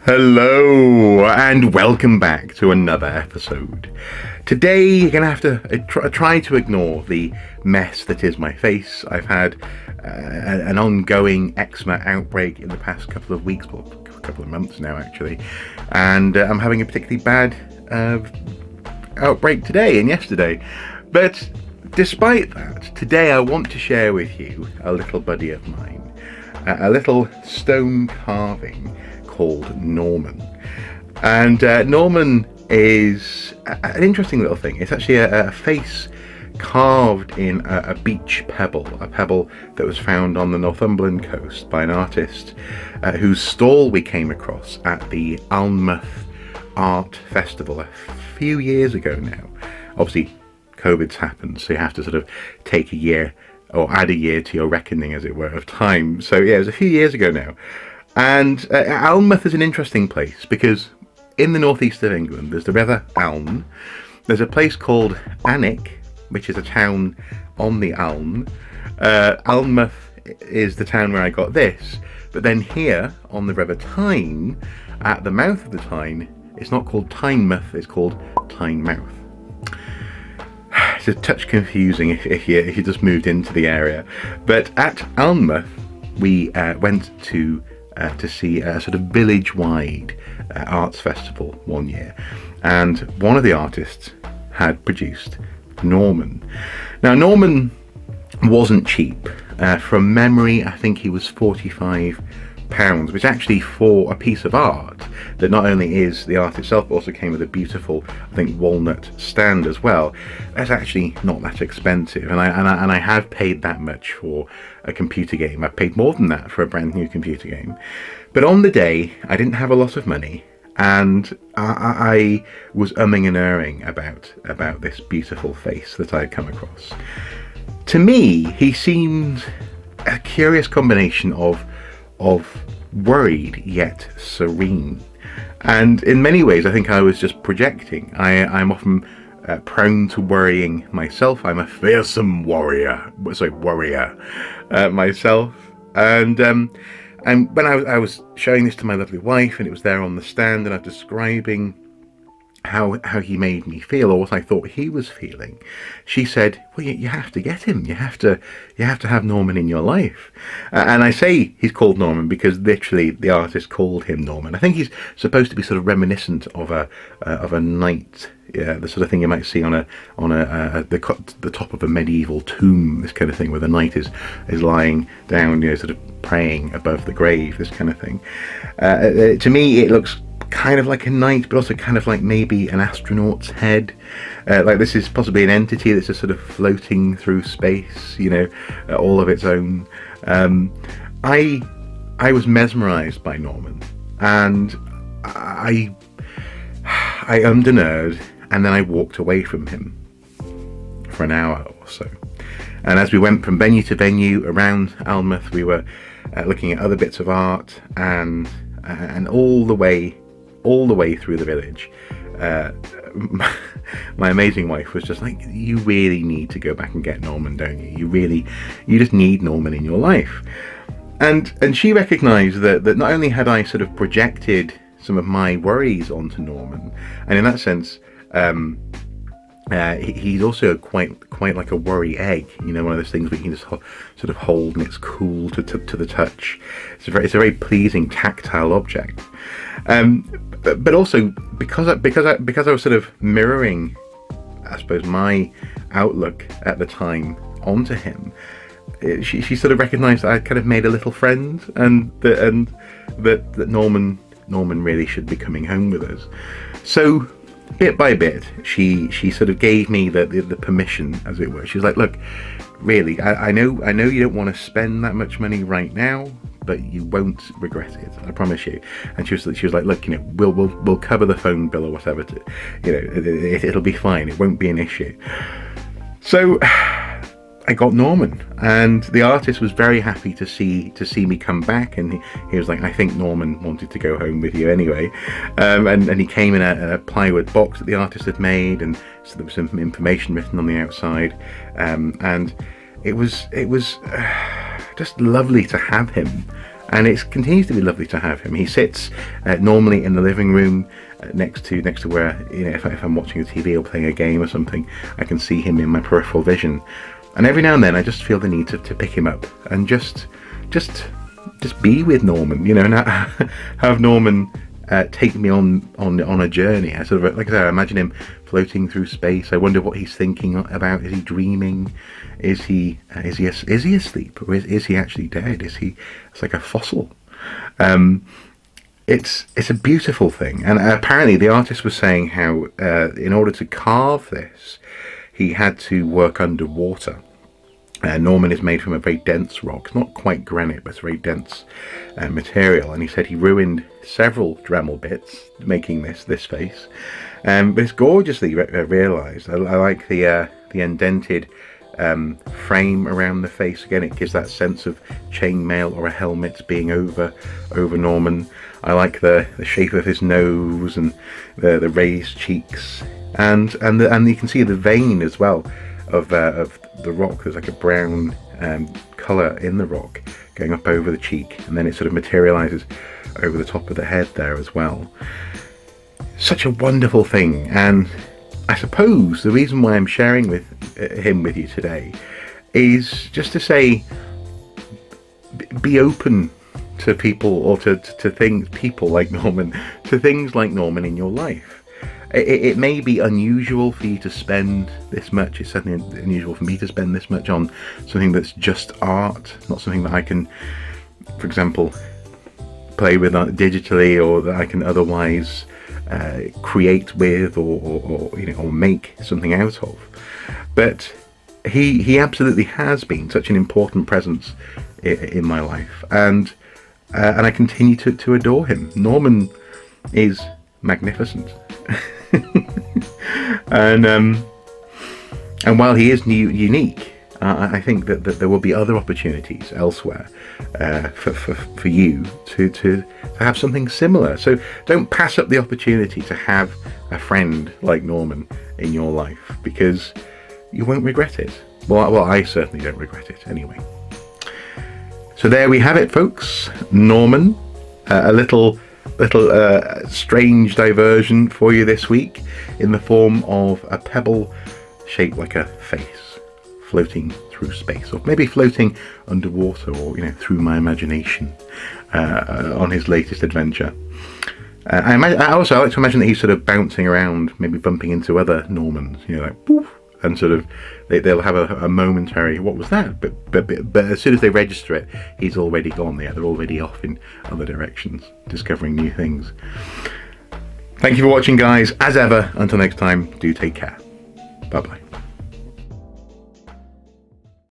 Hello and welcome back to another episode. Today you're going to have to try to ignore the mess that is my face. I've had an ongoing eczema outbreak in the past couple of weeks, well, a couple of months now actually, and I'm having a particularly bad outbreak today and yesterday. But despite that, today I want to share with you a little buddy of mine, a little stone carving called Norman. And Norman is an interesting little thing. It's actually a face carved in a beach pebble, a pebble that was found on the Northumberland coast by an artist whose stall we came across at the Alnmouth Art Festival a few years ago now. Obviously COVID's happened, so you have to sort of take a year or add a year to your reckoning, as it were, of time. So yeah, it was a few years ago now. And Alnmouth is an interesting place because in the northeast of England there's the River Aln. There's a place called Alnwick, which is a town on the Aln. Alnmouth is the town where I got this, but then here on the River Tyne, at the mouth of the Tyne, it's not called Tynemouth, it's called Tynemouth. It's a touch confusing if you just moved into the area, but at Alnmouth we went to see a sort of village-wide arts festival one year, and one of the artists had produced Norman. Now Norman wasn't cheap. From memory, I think he was £45, which actually for a piece of art that not only is the art itself but also came with a beautiful, I think, walnut stand as well, that's actually not that expensive. And I have paid that much for a computer game. I've paid more than that for a brand new computer game. But on the day I didn't have a lot of money, and I was umming and erring about this beautiful face that I had come across. To me, he seemed a curious combination of worried yet serene, and in many ways I think I was just projecting. I'm often prone to worrying myself. I'm a fearsome warrior myself, and when I was showing this to my lovely wife and it was there on the stand and I was describing how he made me feel, or what I thought he was feeling, she said, well, you have to get him, you have to have Norman in your life. And I say he's called Norman because literally the artist called him Norman. I think he's supposed to be sort of reminiscent of a knight, the sort of thing you might see on the top of a medieval tomb, this kind of thing, where the knight is lying down, sort of praying above the grave, this kind of thing. To me it looks kind of like a knight, but also kind of like maybe an astronaut's head. Like this is possibly an entity that's just sort of floating through space, all of its own. I was mesmerised by Norman, and I ummed and erred, and then I walked away from him for an hour or so. And as we went from venue to venue around Alnmouth, we were looking at other bits of art, and all the way through the village, my amazing wife was just like, you really need to go back and get Norman, don't you? You just need Norman in your life. And she recognised that not only had I sort of projected some of my worries onto Norman, and in that sense he's also quite like a worry egg, one of those things where you can just sort of hold and it's cool to the touch. It's a very pleasing tactile object. But also because I was sort of mirroring, I suppose, my outlook at the time onto him, she sort of recognised that I'd kind of made a little friend, and that Norman really should be coming home with us. So bit by bit, she sort of gave me the permission, as it were. She was like, look, really, I know you don't want to spend that much money right now, but you won't regret it, I promise you. And she was like, look, we'll cover the phone bill or whatever, it'll be fine, it won't be an issue. So I got Norman, and the artist was very happy to see me come back, and he was like, I think Norman wanted to go home with you anyway. And he came in a plywood box that the artist had made, and so there was some information written on the outside, and it was just lovely to have him and it continues to be lovely to have him. He sits normally in the living room next to where, you know, if I'm watching a TV or playing a game or something, I can see him in my peripheral vision. And every now and then I just feel the need to pick him up and just be with Norman, you know, and have Norman take me on a journey. I sort of, like I said, I imagine him floating through space. I wonder what he's thinking about. Is he dreaming? Is he asleep, or is he actually dead? It's like a fossil. It's a beautiful thing, and apparently the artist was saying how in order to carve this, he had to work underwater. Norman is made from a very dense rock, not quite granite, but it's a very dense material. And he said he ruined several Dremel bits making this face, but it's gorgeously realised. I like the indented frame around the face. Again, it gives that sense of chainmail or a helmet being over Norman. I like the shape of his nose and the raised cheeks, and you can see the vein as well of the rock. There's like a brown colour in the rock going up over the cheek, and then it sort of materialises over the top of the head there as well. Such a wonderful thing, and I suppose the reason why I'm sharing him with you today is just to say, be open to people, or to people like Norman, to things like Norman in your life. It may be unusual for you to spend this much. It's certainly unusual for me to spend this much on something that's just art, not something that I can, for example, play with digitally, or that I can otherwise create with, or you know, or make something out of. But he absolutely has been such an important presence in my life, and I continue to adore him. Norman is magnificent. and while he is unique, I think that there will be other opportunities elsewhere for you to have something similar. So don't pass up the opportunity to have a friend like Norman in your life, because you won't regret it. Well, I certainly don't regret it anyway. So there we have it, folks. Norman, a little strange diversion for you this week in the form of a pebble shaped like a face floating through space, or maybe floating underwater, or, you know, through my imagination on his latest adventure. I like to imagine that he's sort of bouncing around, maybe bumping into other Normans, you know, like poof, and sort of they'll have a momentary "what was that?" But as soon as they register it, he's already gone. They're already off in other directions, discovering new things. Thank you for watching, guys. As ever, until next time, do take care. Bye bye.